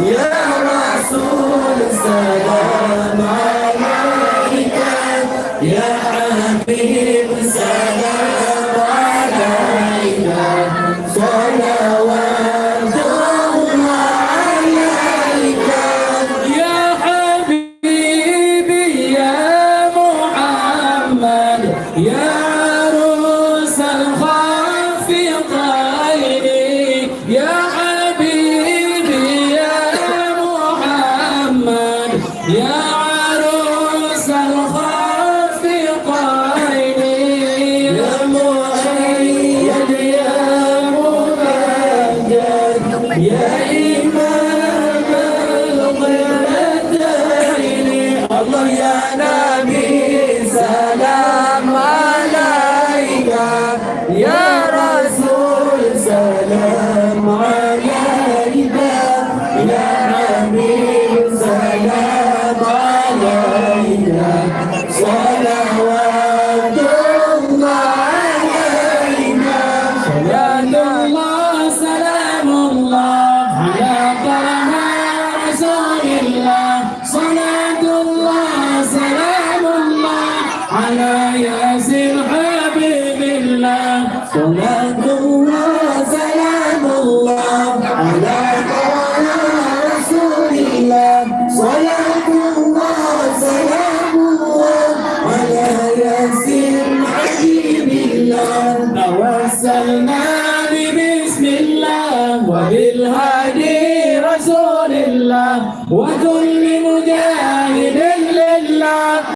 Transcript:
يا رسول سلام عليك يا حبيب سلام عليك صلوات الله عليك يا حبيبي يا محمد يا عروس الخافقين يا حبيبي يا محمد يا عروس الخافقين يا مؤيد يا ممجد يا إمام القبلتين الله يا نبي سلام عليك يا رسول سلام عليك يا حبيب سلام عليك صلوات الله علينا صلاة الله سلام الله على طه رسول الله صلاة الله سلام الله على ياسر حبيب الله